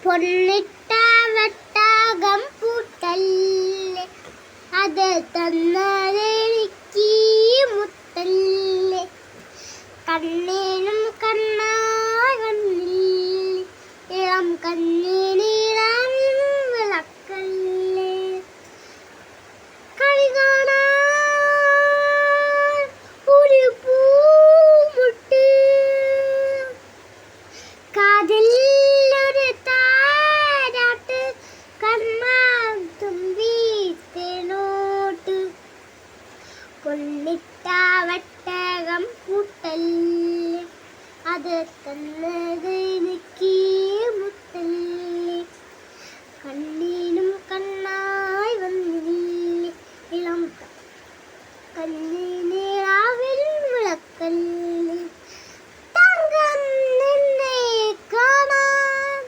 പൊന്നിട്ട വട്ടകം പൂട്ടല്ലേ, അത് തന്നതെനിക്ക് മുത്തല്ലേ. കണ്ണീനും കണ്ണായി വന്നില്ലേ, ഇളം കണ്ണീനിടാൻ വിളക്കല്ലേ. കണി കാണാൻ ഒരു പൂമുട്ട്, കാതിലൊരു താരാട്ട്, കണ്ണാൽ തുമ്പി തേനോട്ട്. പൊന്നിട്ട വട്ടകം പൂട്ടല്ലേ, അത് തന്നതെനിക്ക് മുത്തല്ലേ. കണ്ണീനും കണ്ണായി വന്നില്ലേ, ഇളം കണ്ണീനിലാവിൽ വിളക്കല്ലേ. തങ്കം നിന്നെ കാണാൻ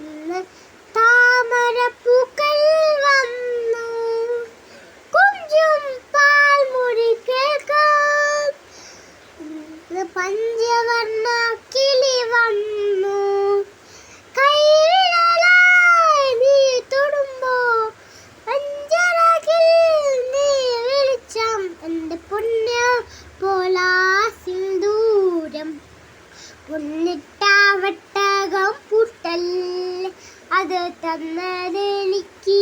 ഇന്ന് താമരപ്പൂക്കൾ വന്നു, കുഞ്ചും പാൽമൊഴി കേൾക്കാൻ ഇന്ന് പഞ്ചവർണ്ണ കിളി വന്നു. കൈവിരലായി നീ തൊടുമ്പോ പഞ്ചരകിൽ നീ വിളിച്ചാം, എൻ്റെ പുണ്യ പോലാ സിന്ദൂരം. പൊന്നിട്ട വട്ടകം പൂട്ടല്ലേ, അത് തന്നതെനിക്ക്